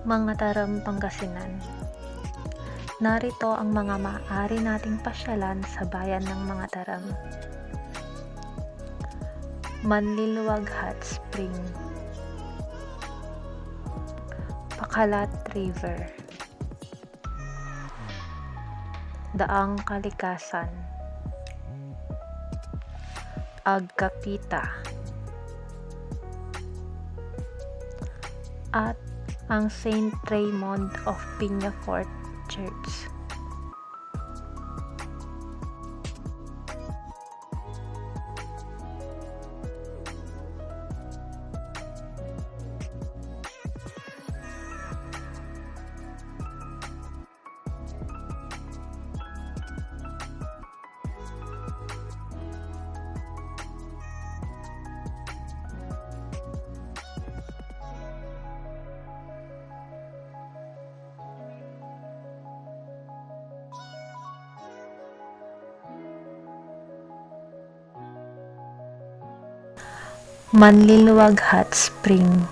Mangatarem, Pangasinan. Narito ang mga maaari nating pasyalan sa bayan ng Mangatarem. Manliliwag Hot Spring, Pakalat River, Daang Kalikasan, Agkapita, at ang Saint Raymond of Peñafort Church. Manliliwag Hot Spring,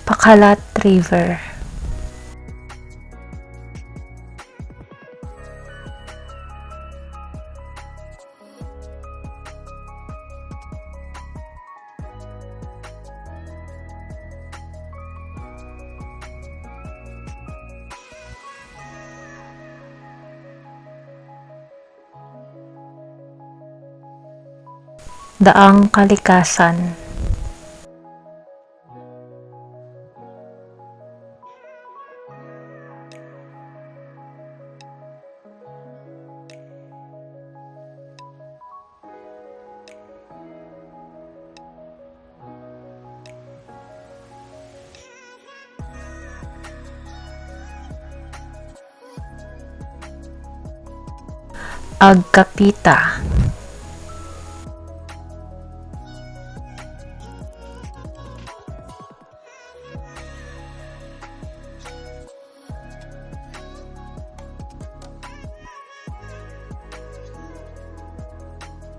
Pakalat River, Daang Kalikasan, Agkapita,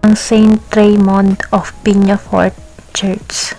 ang Saint Raymond of Peñafort Church.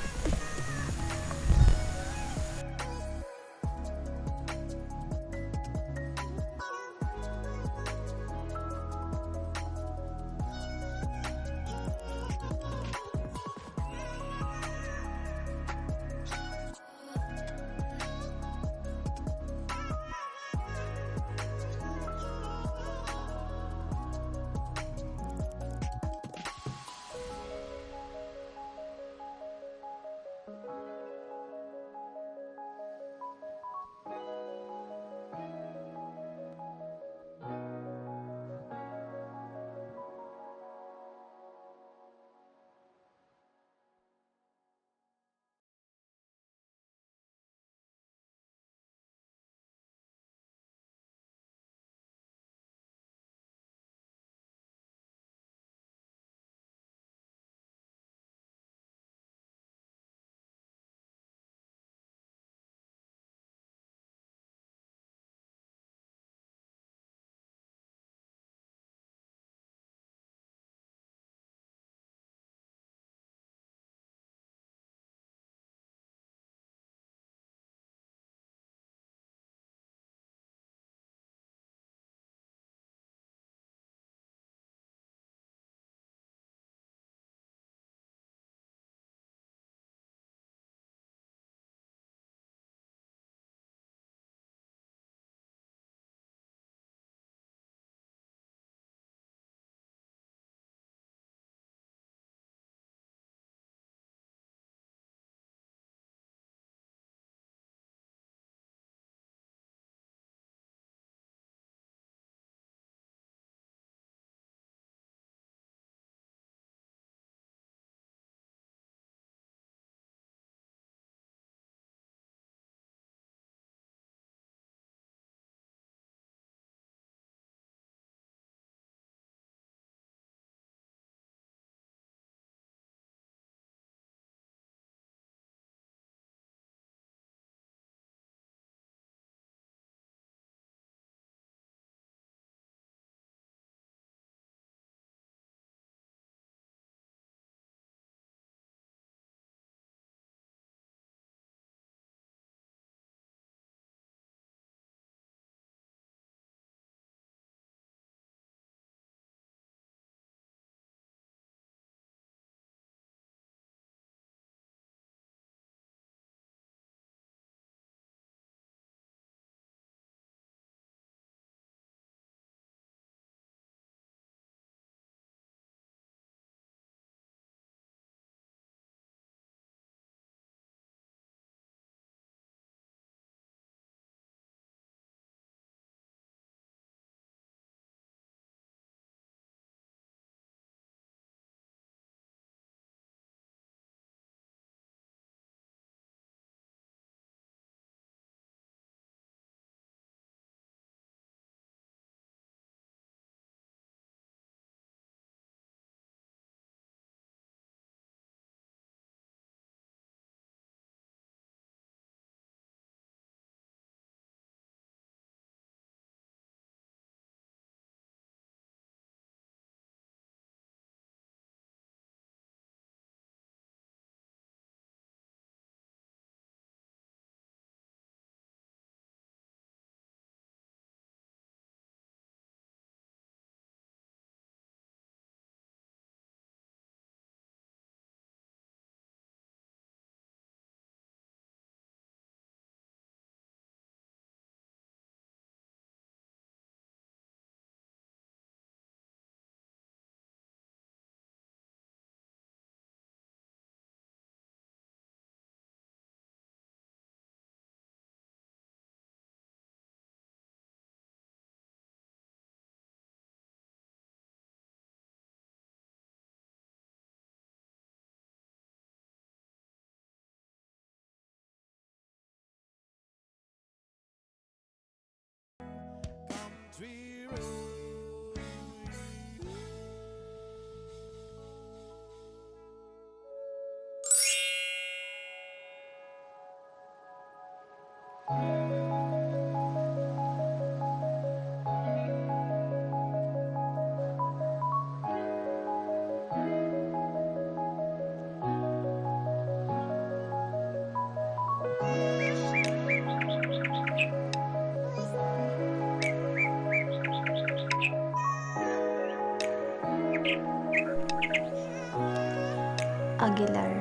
Aguilar.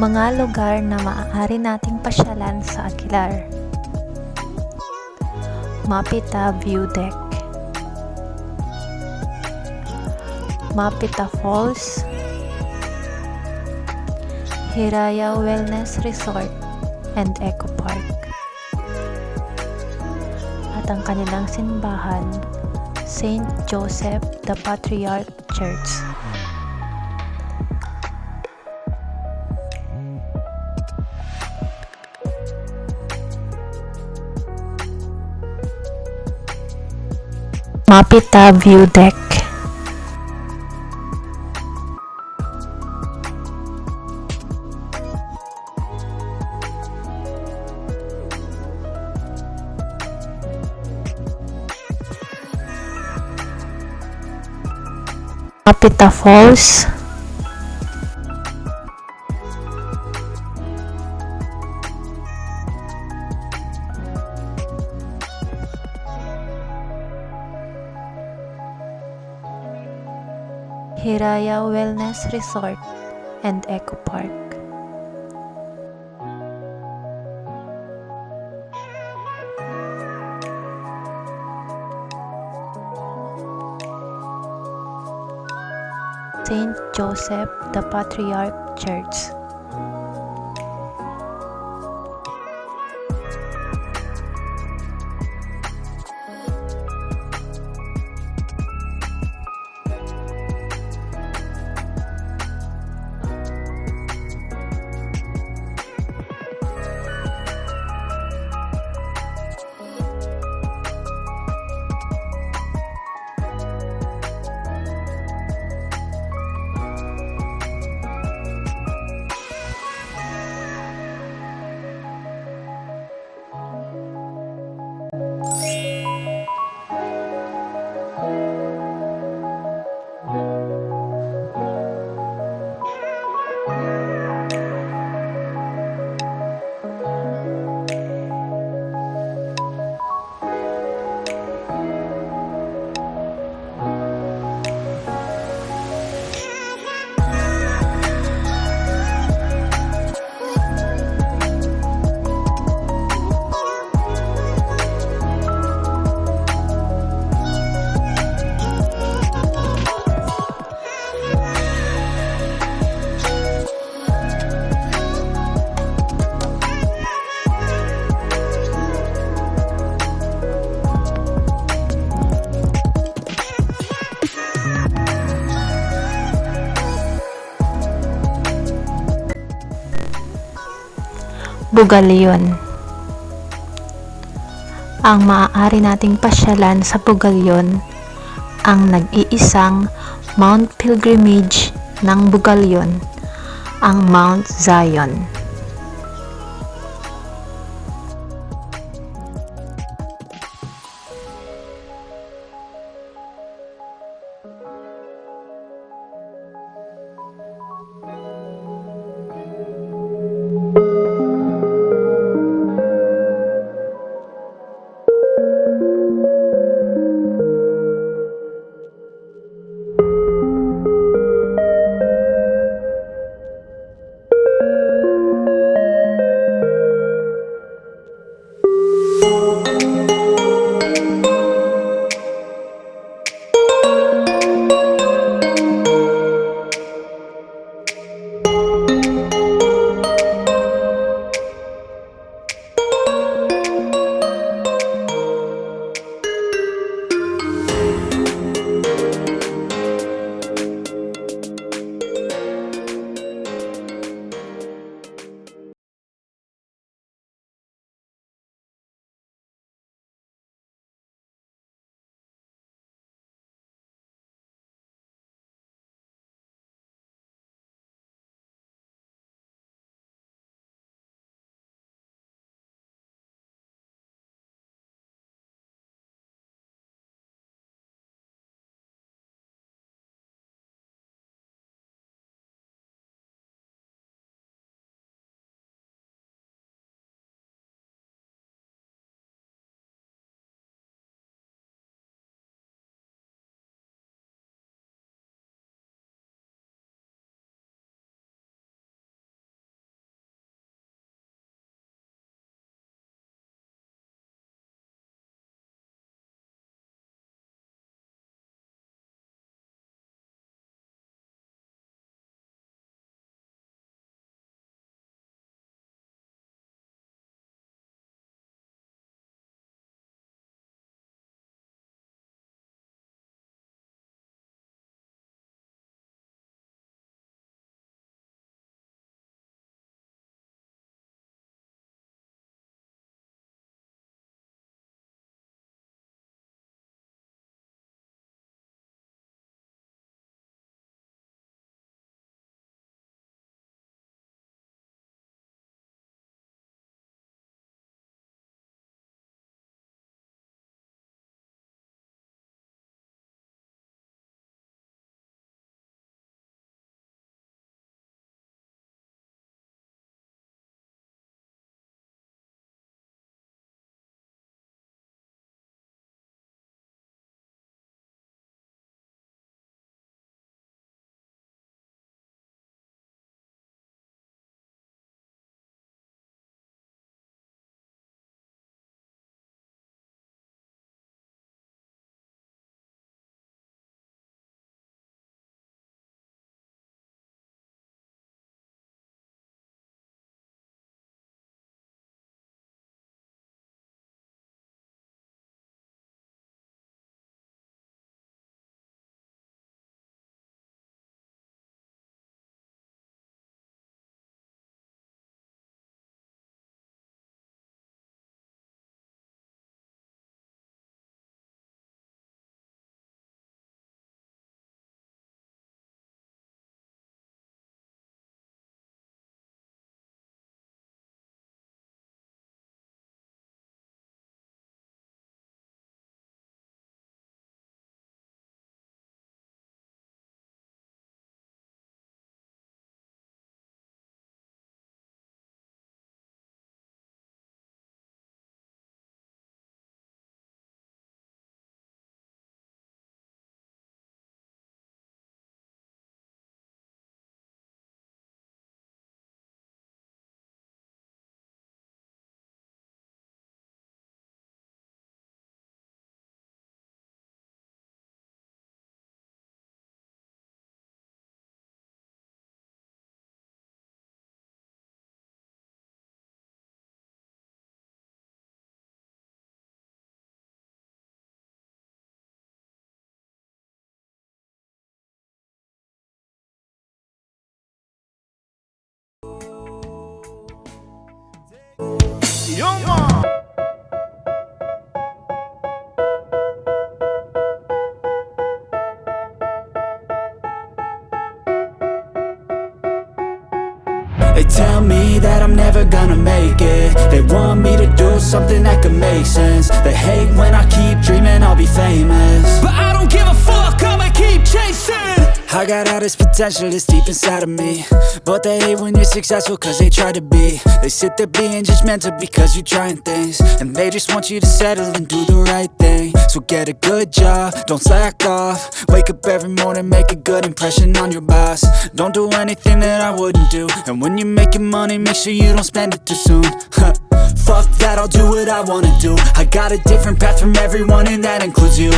Mga lugar na maaari nating pasyalan sa Aguilar. Mapita View Deck, Mapita Falls, Hiraya Wellness Resort and Eco Park, at ang kanilang simbahan, Saint Joseph the Patriarch Church. Mapita View Deck. Mapita Falls, Hiraya Wellness Resort and Eco Park. Saint Joseph the Patriarch Church. Bugallon. Ang maaari nating pasyalan sa Bugallon, ang nag-iisang Mount Pilgrimage ng Bugallon, ang Mount Zion. They tell me that I'm never gonna make it. They want me to do something that could make sense. They hate when I keep dreaming I'll be famous, but I don't give a fuck, I'ma keep chasing. I got all this potential that's deep inside of me, but they hate when you're successful cause they try to be. They sit there being judgmental because you're trying things, and they just want you to settle and do the right thing. So get a good job, don't slack off. Wake up every morning, make a good impression on your boss. Don't do anything that I wouldn't do, and when you're making money, make sure you don't spend it too soon. Fuck that, I'll do what I wanna do. I got a different path from everyone, and that includes you.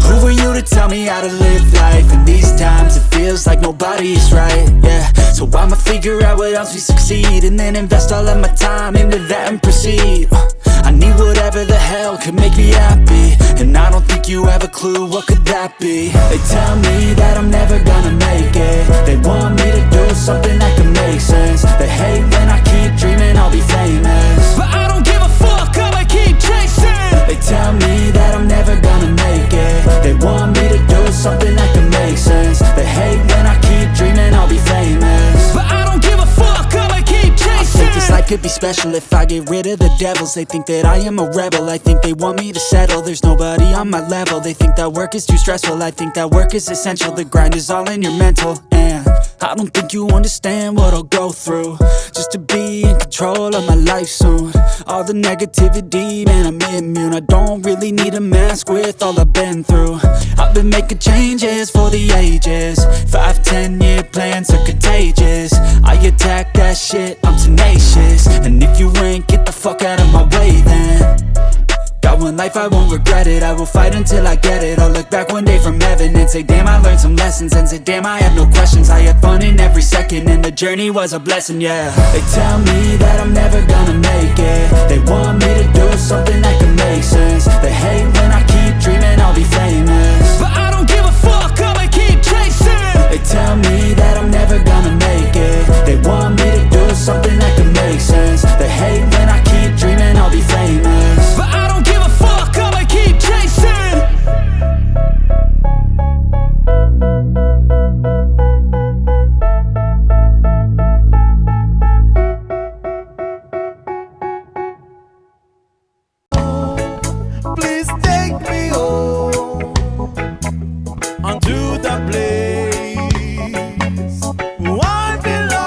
Who are you to tell me how to live life? In these times it feels like nobody is right, yeah. So I'ma figure out what else we succeed, and then invest all of my time into that and proceed. I need whatever the hell could make me happy, and I don't think you have a clue what could that be. They tell me that I'm never gonna make it. They want me to do something that could make sense. They hate when I keep dreaming I'll be famous, but I don't give a fuck, I'ma keep chasing. They tell me that I'm never gonna make it. They want me to do something that could make sense. They hate when I keep dreaming I'll be famous, but I don't give a fuck, I'ma keep chasing. I think this life could be special if I get rid of the devils. They think that I am a rebel, I think they want me to settle. There's nobody on my level. They think that work is too stressful, I think that work is essential. The grind is all in your mental, and I don't think you understand what I'll go through just to be in control of my life soon. All the negativity, man, I'm immune. I don't really need a mask with all I've been through. I've been making changes for the ages. 5-10 year plans are contagious. I attack that shit, I'm tenacious. And if you ain't, get the fuck out of my way then. Got one life, I won't regret it. I will fight until I get it. I'll look back one day from heaven and say, damn, I learned some lessons. And say, damn, I had no questions. I had fun in every second, and the journey was a blessing, yeah. They tell me that I'm never gonna make it. They want me to do something that can make sense. They hate when I keep dreaming I'll be famous, but I don't give a fuck, I'ma keep chasing. They tell me that I'm never gonna make it. They want me to do something that can make sense. They hate when I keep dreaming I'll be famous, but I don't give a fuck, I'ma keep chasing. Please take me home unto the place where I belong.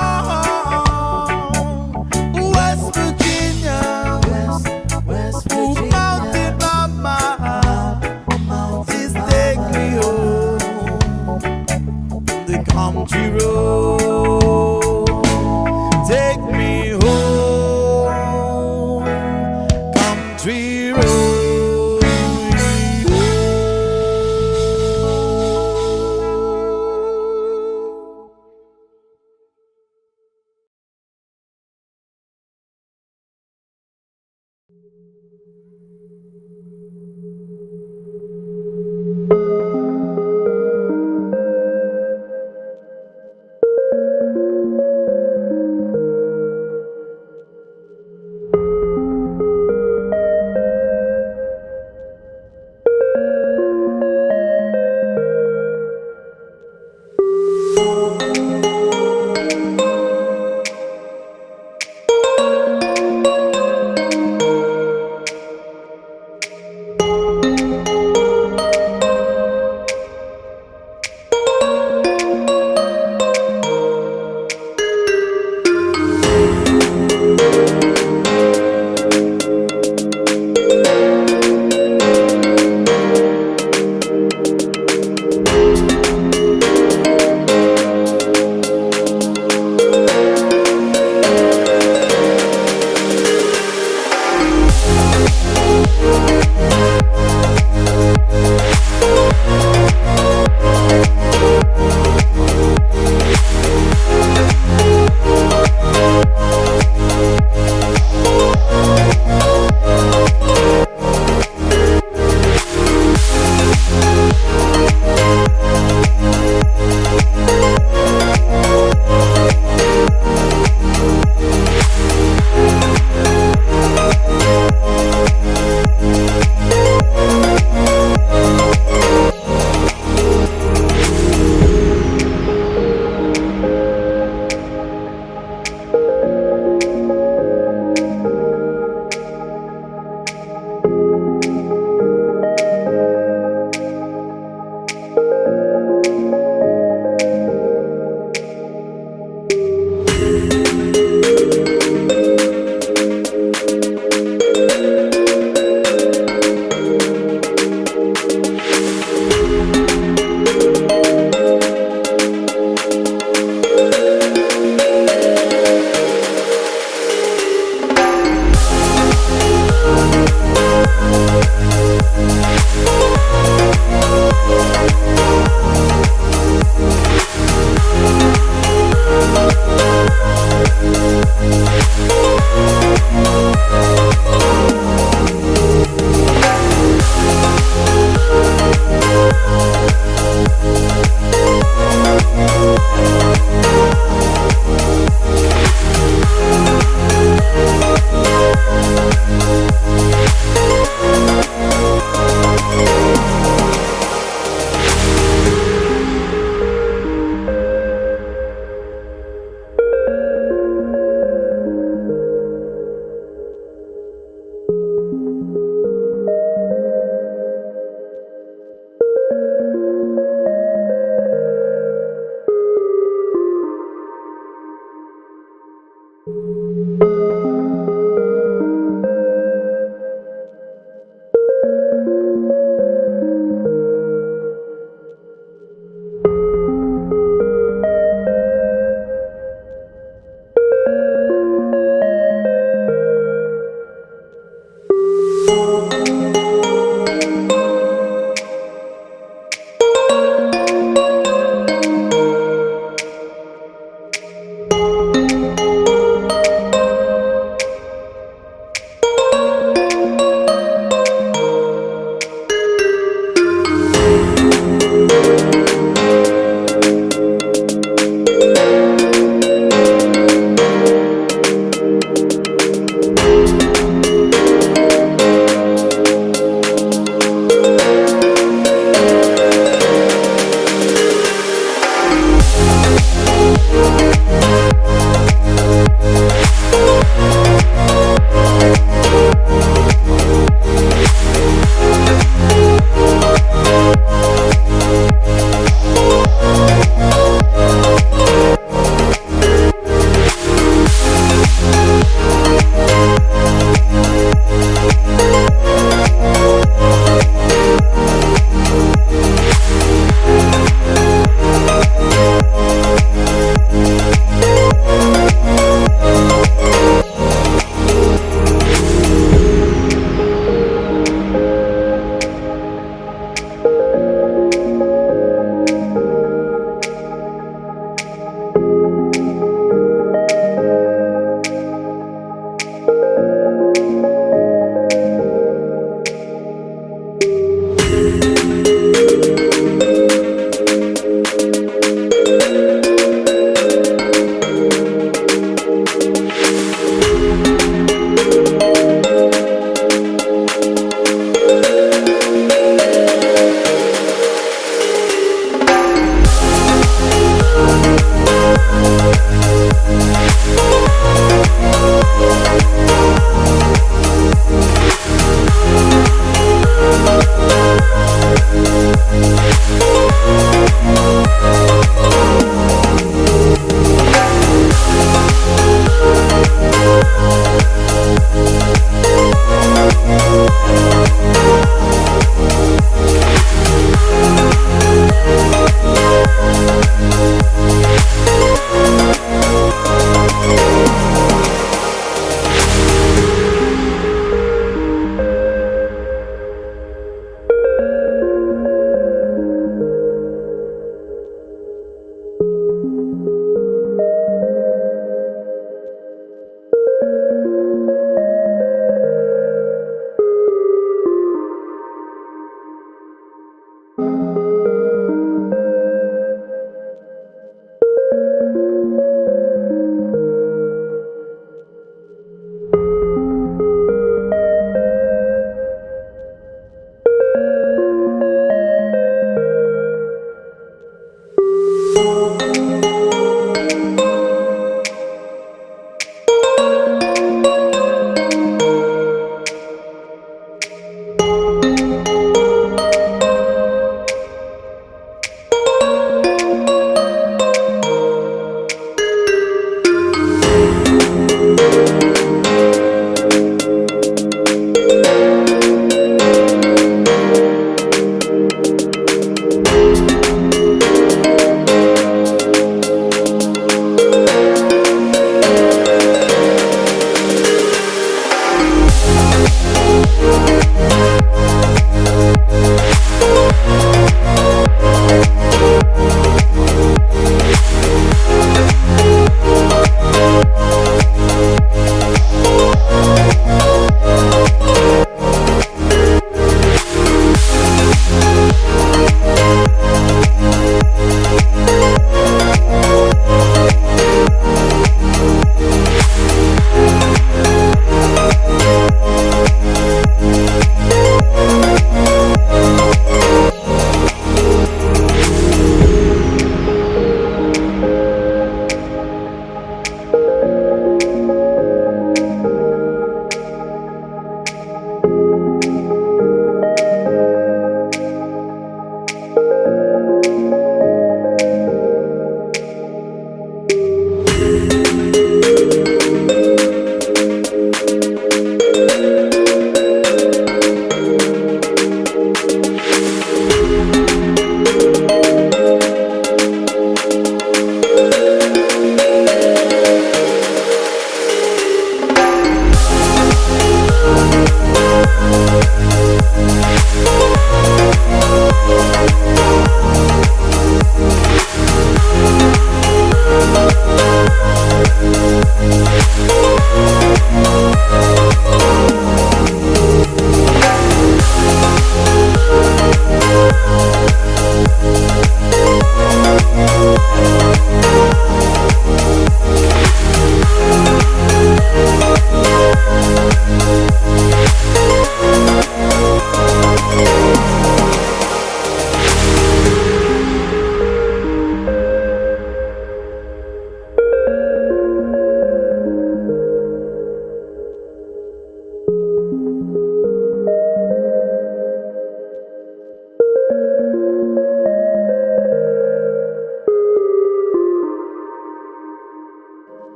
West Virginia, West Virginia. Mountain mama, please take me home the country road. Take me home, country road.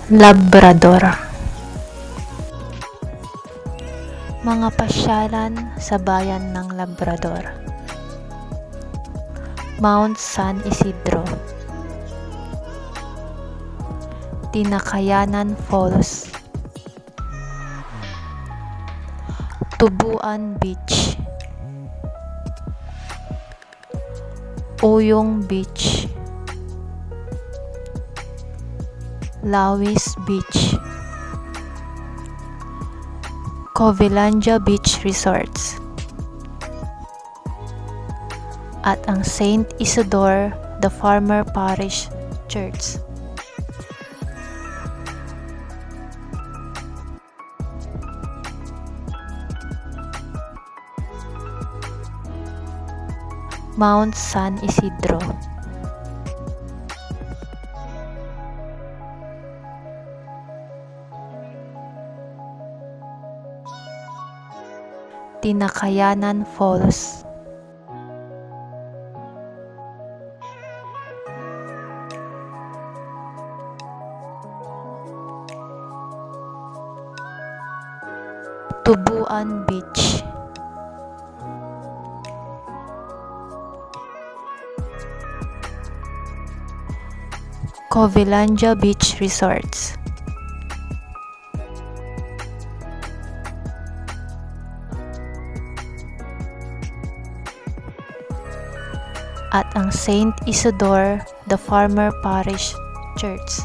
Labrador. Mga pasyalan sa bayan ng Labrador. Mount San Isidro, Tinakayanan Falls, Tubuan Beach, Uyong Beach, Lawis Beach, Covilandia Beach Resorts, at ang Saint Isidore the Farmer Parish Church. Mount San Isidro. Tinakayanan Falls, Tubuan Beach, Covilandia Beach Resorts, at ang Saint Isidore the Farmer Parish Church.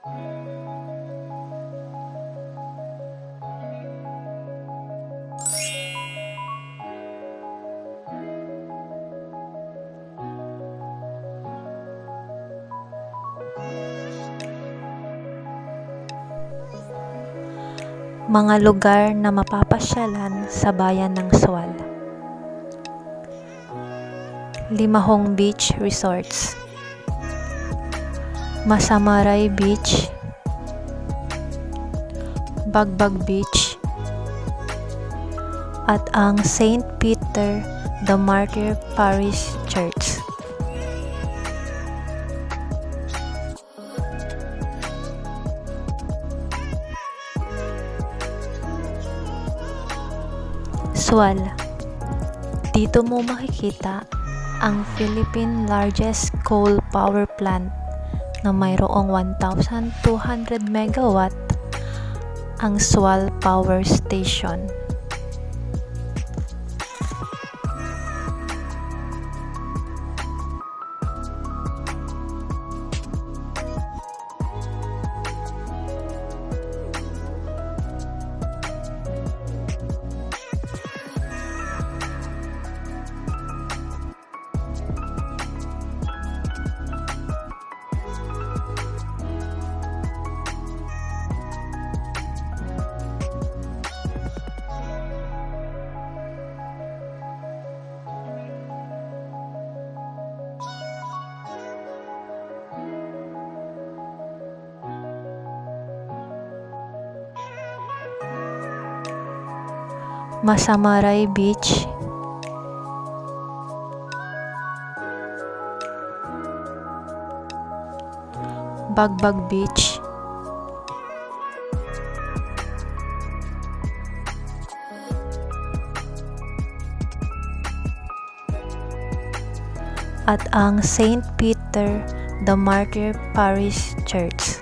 Mga lugar na mapapasyalan sa bayan ng Sual. Limahong Beach Resorts, Masamaray Beach, Bagbag Beach, at ang St. Peter the Martyr Parish Church. Sual. Dito mo makikita ang Philippine largest coal power plant na mayroong 1,200 megawatt, ang Sual Power Station. Masamaray Beach, Bagbag Beach, at ang St. Peter the Martyr Parish Church.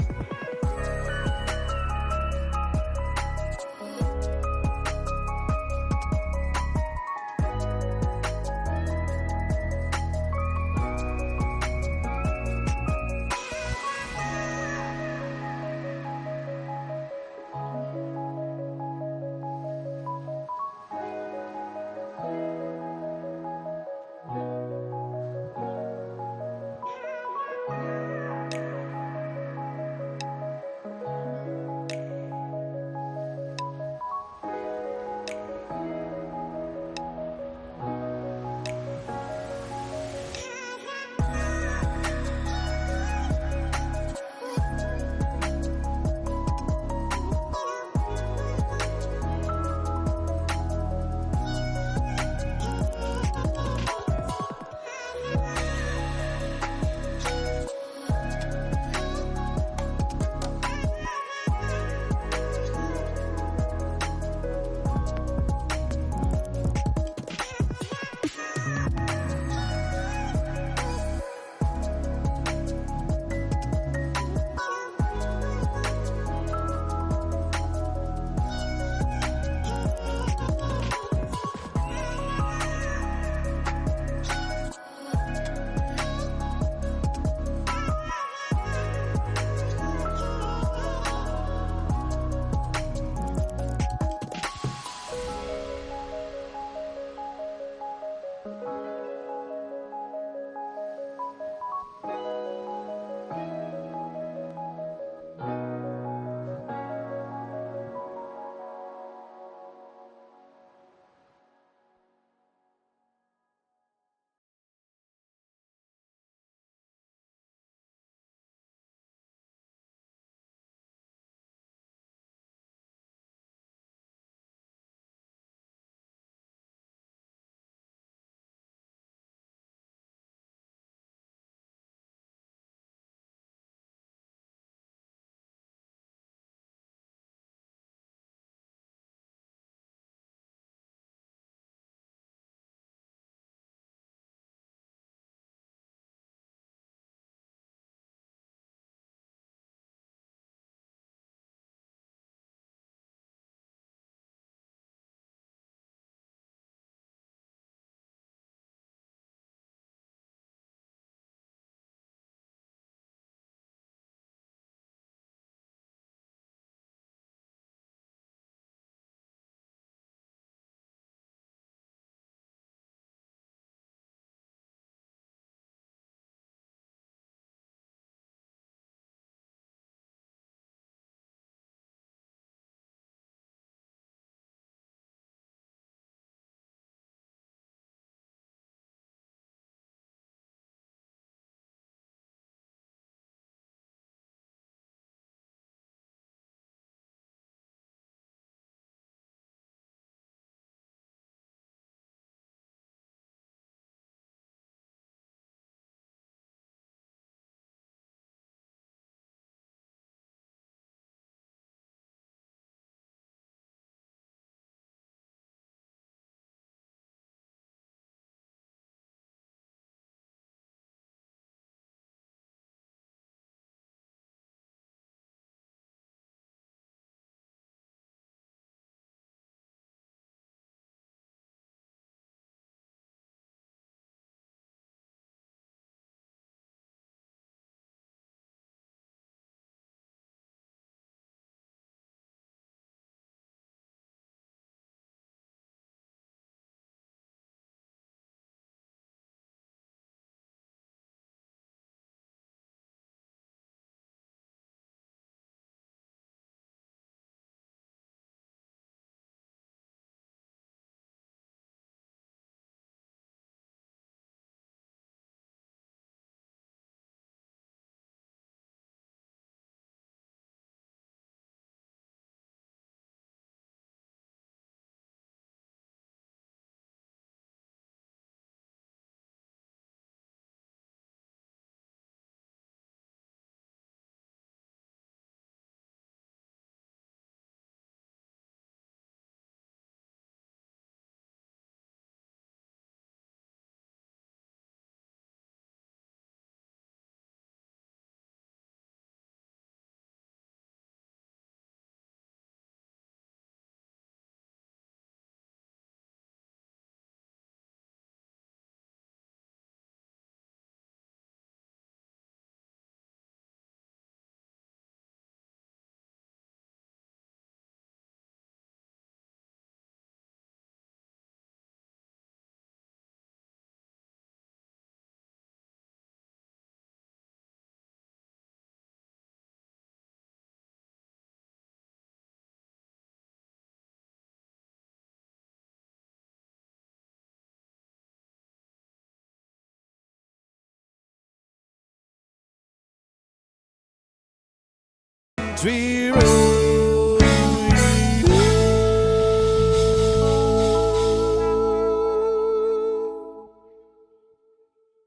country road.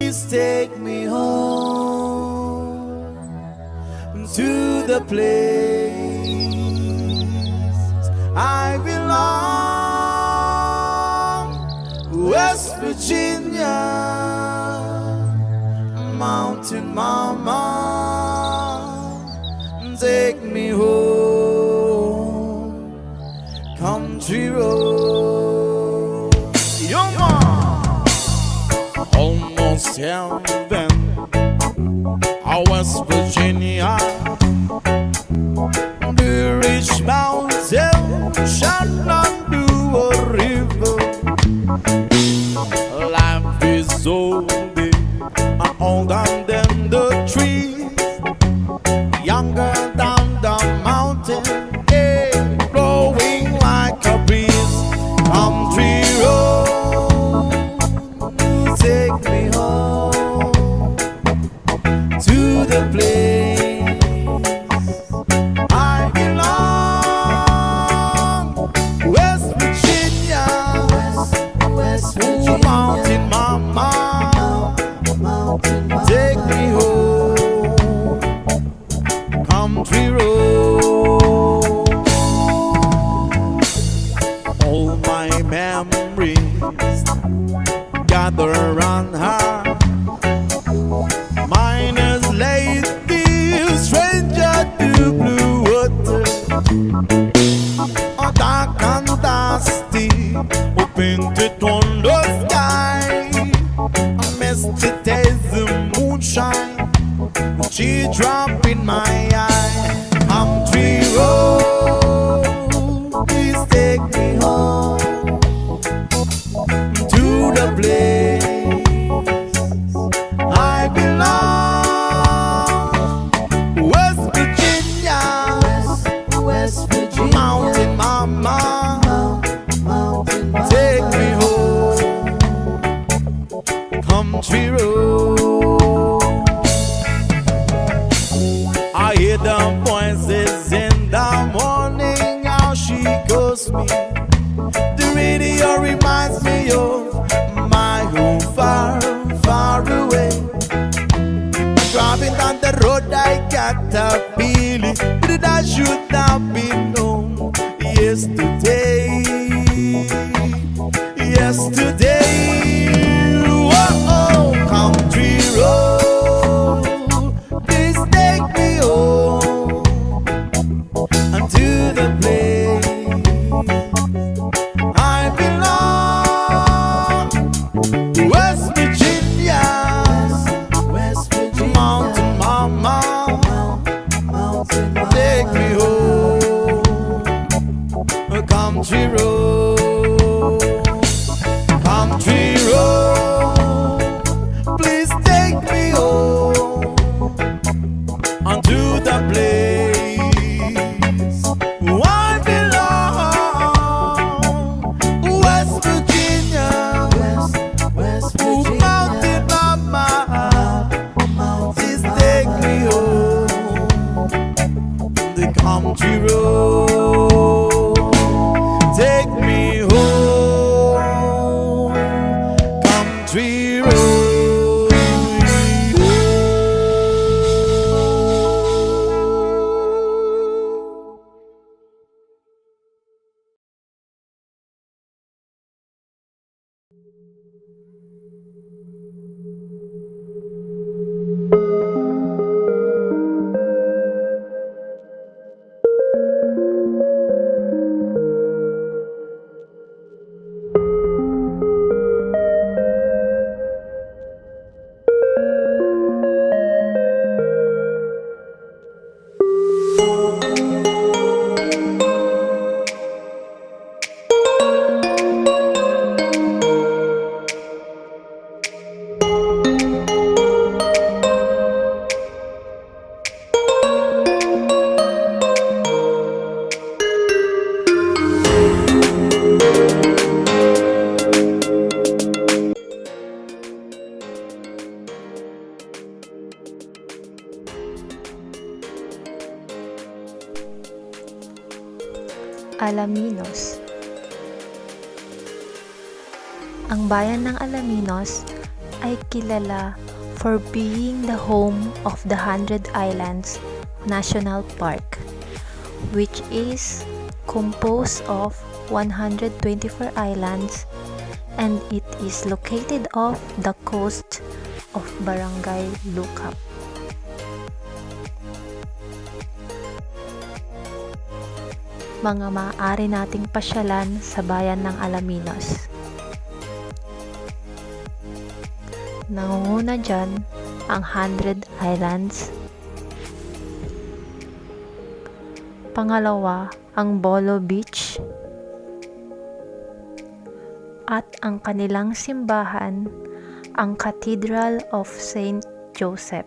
Please take me home to the place I belong, West Virginia, Mountain Mama, take me home, country road. Yo, man. Almost heaven, West Virginia. The rich mountain shall undo a river. Life is older and older than the trees, younger than the mountain, yeah, blowing like a breeze. Country road, take me home to the place I belong, West Virginia, West Virginia. Mountain Mama, take me home, country road. All my memories gather around her. Mine is lately stranger to blue water, dark and dusty, painted on the sky. A misty taste the moonshine, she drop in my eye. Country road, please take me home to the place I belong, West Virginia, West Virginia. Mountain Mama, take me home, country road. I hear the voices in the morning, how she calls me. The radio reminds me of my home far, far away. Driving down the road, I got a feeling that I should have been home yesterday. Yesterday, whoa, country road, please take me home unto the place I belong, West Virginia, West Virginia. Mountain Mama, take me home, country road, country road. Alaminos. Ang bayan ng Alaminos ay kilala for being the home of the 100 Islands National Park, which is composed of 124 islands, and it is located off the coast of Barangay Lucap. Mga maaari nating pasyalan sa bayan ng Alaminos. Nangunguna dyan ang 100 Islands. Pangalawa, ang Bolo Beach. At ang kanilang simbahan, ang Cathedral of Saint Joseph.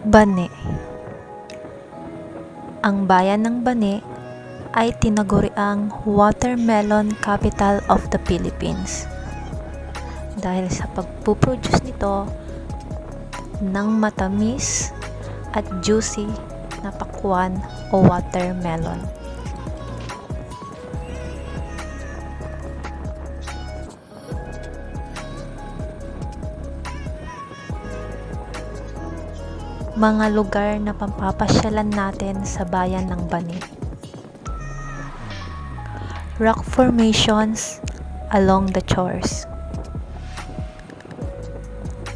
Bani. Ang bayan ng Bani ay tinaguriang watermelon capital of the Philippines dahil sa pagpuproduce nito ng matamis at juicy na pakwan o watermelon. Mga lugar na pampapasyalan natin sa bayan ng Bani. Rock formations along the shores.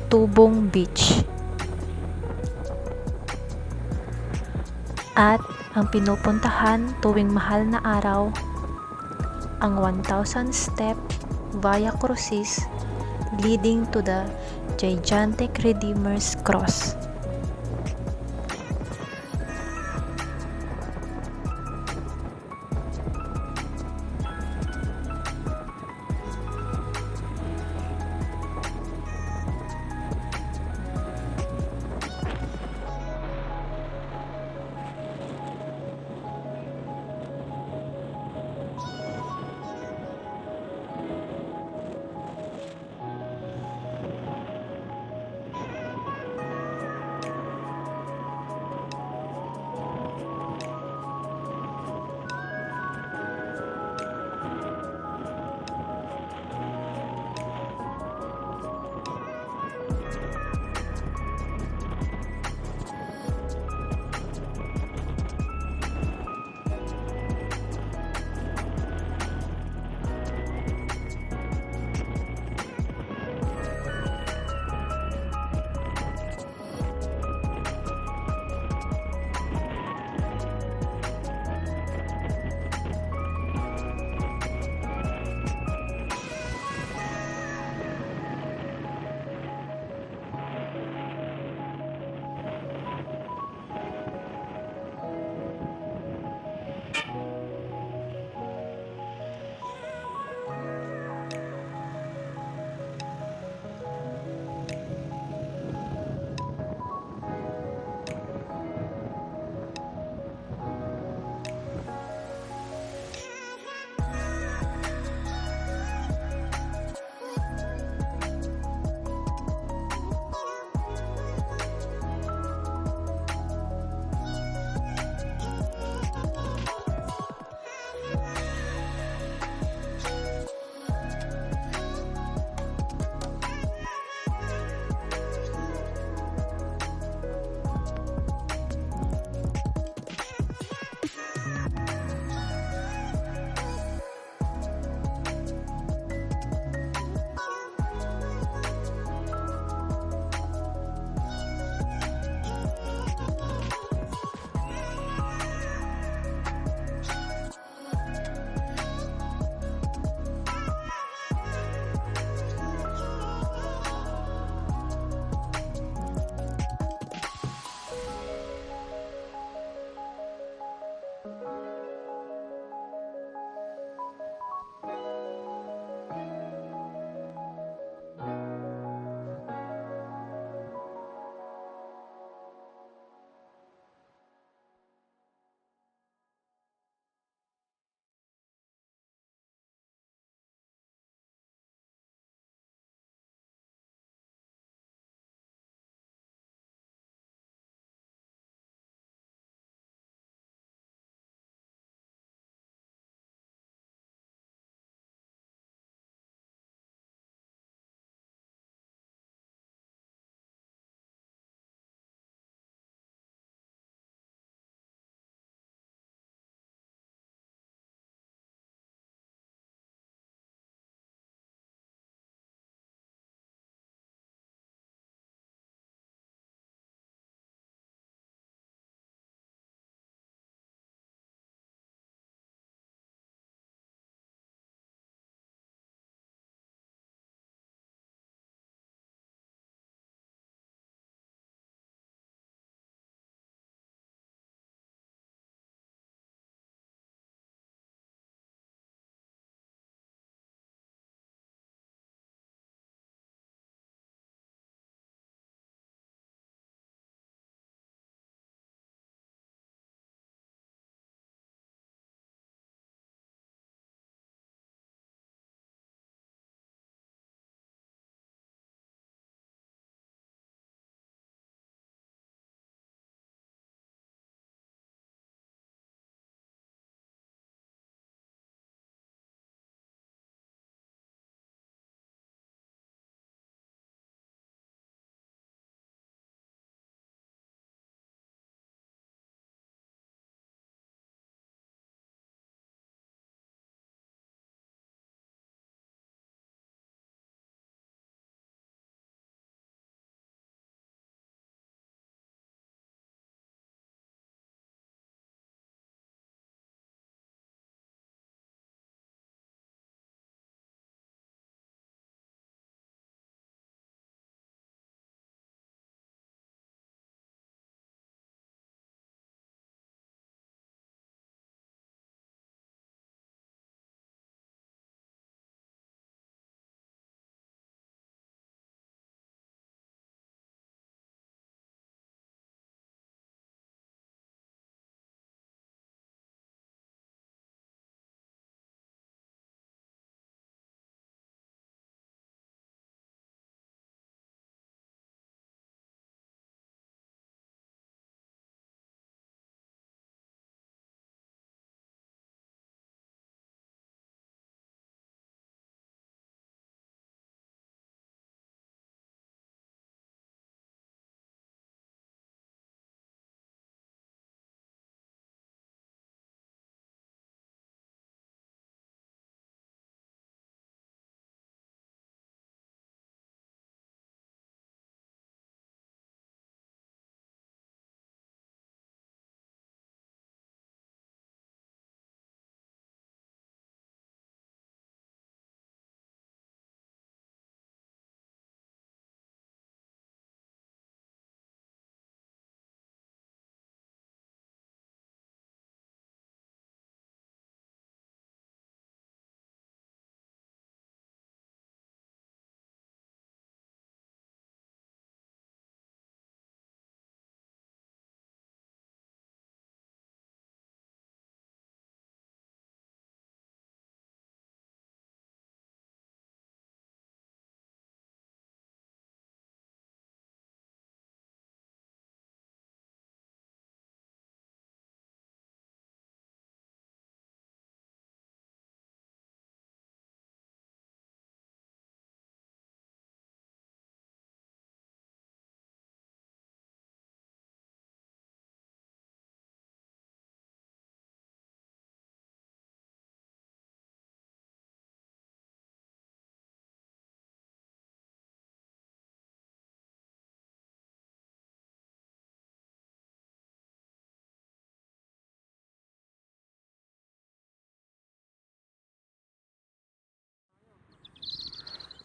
Tubong Beach. At ang pinupuntahan tuwing mahal na araw, ang 1,000 step via crucis leading to the gigantic Redeemer's Cross.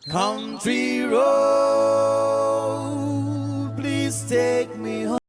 Country road, please take me home.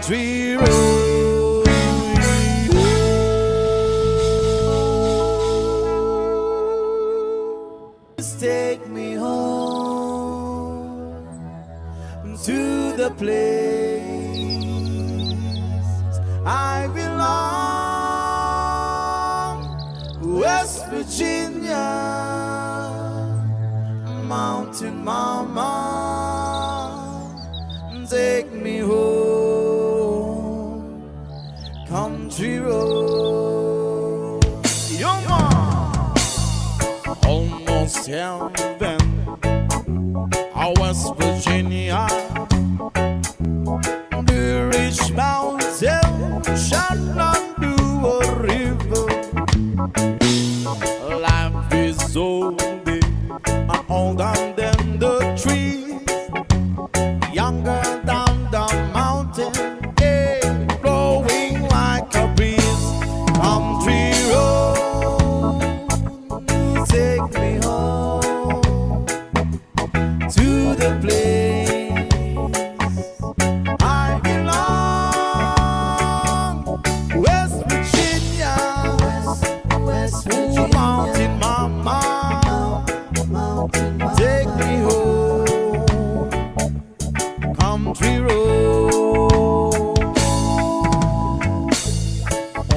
Country road, please take me home to the place I belong, West Virginia, Mountain Mama, take me home, country road. Young man, almost heaven, West Virginia, the rich mountain shall not do a river. Life is so big, older than the trees, younger than the mountain, hey, blowing like a breeze. Country road, take me home to the place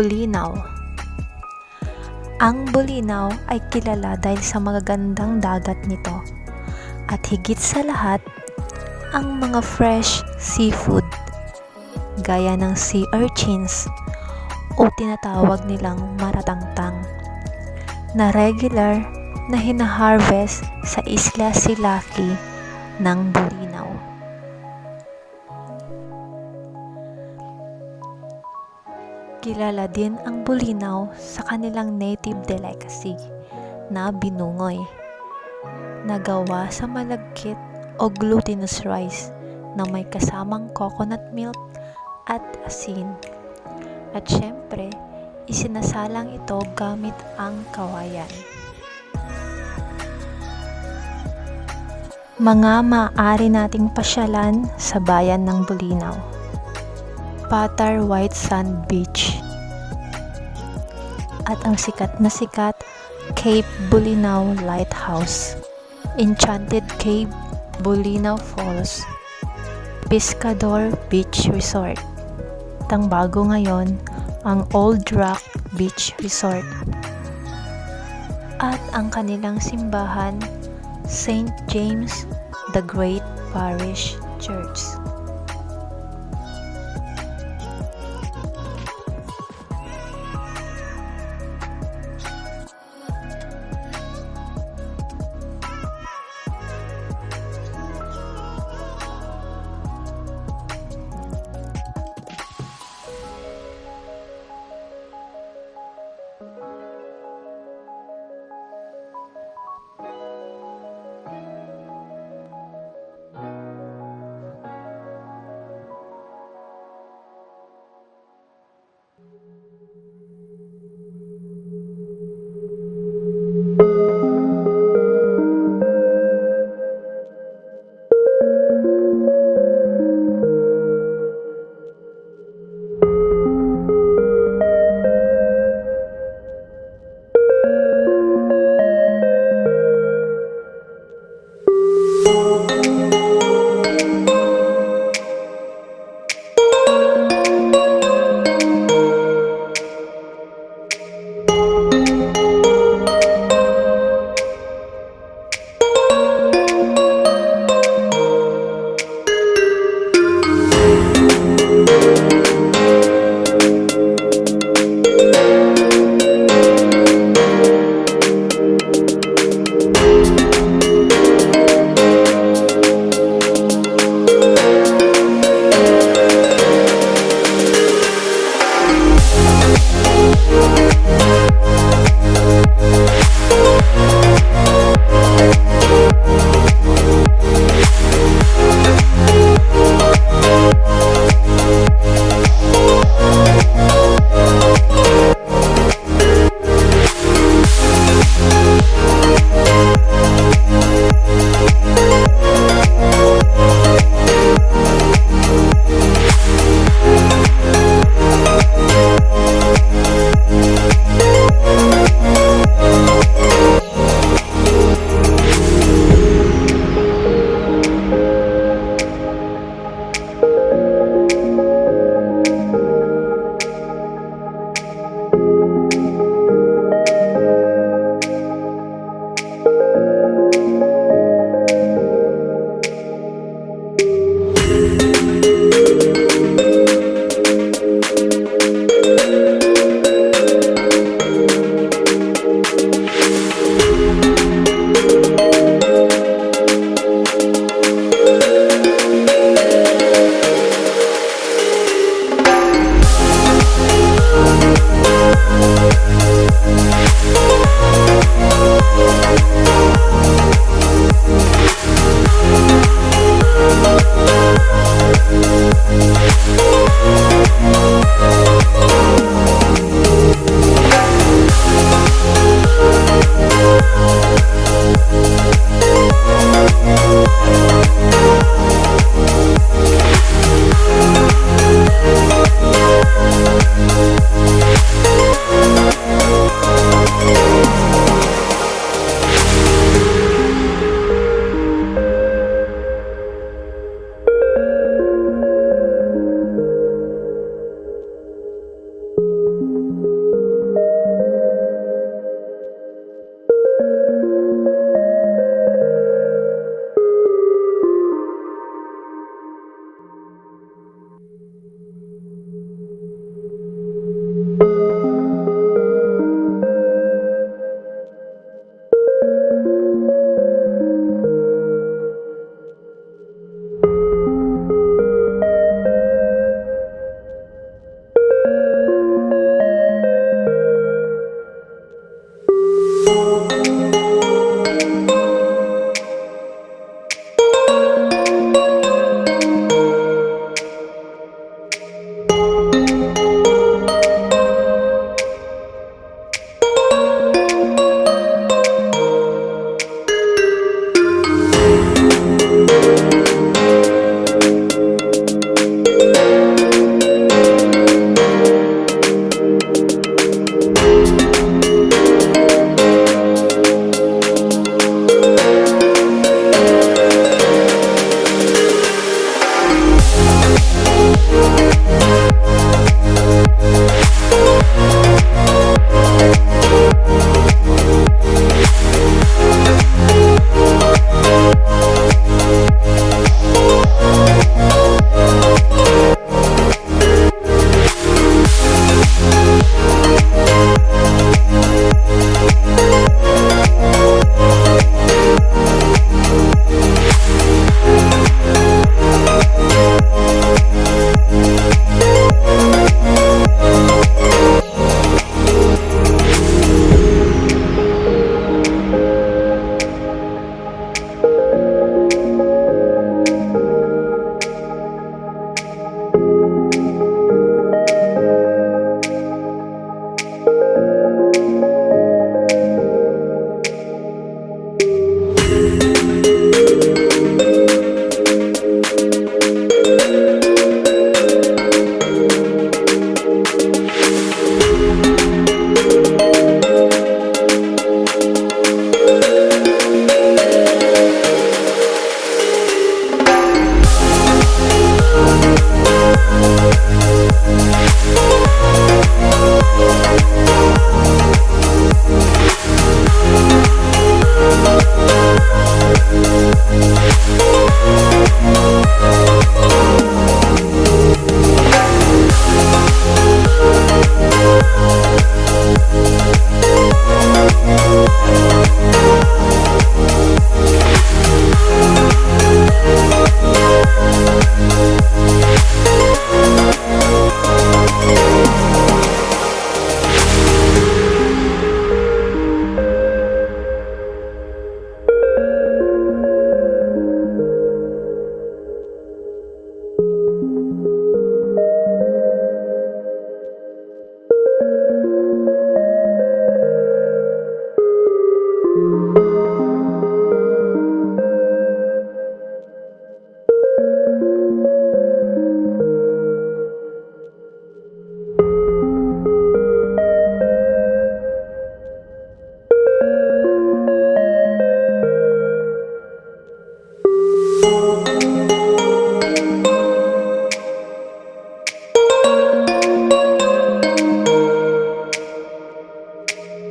Bolinao. Ang Bolinao ay kilala dahil sa magagandang dagat nito at higit sa lahat, ang mga fresh seafood gaya ng sea urchins o tinatawag nilang maratangtang na regular na hinaharvest sa Isla Silaki ng Bolinao. Kilala din ang Bolinao sa kanilang native delicacy na binungoy, na gawa sa malagkit o glutinous rice na may kasamang coconut milk at asin. At syempre, isinasalang ito gamit ang kawayan. Mga maaari nating pasyalan sa bayan ng Bolinao. Patar White Sand Beach at ang sikat na sikat Cape Bolinao Lighthouse, Enchanted Cave Bolinao Falls, Pescador Beach Resort, ang bago ngayon ang Old Rock Beach Resort, at ang kanilang simbahan St. James the Great Parish Church.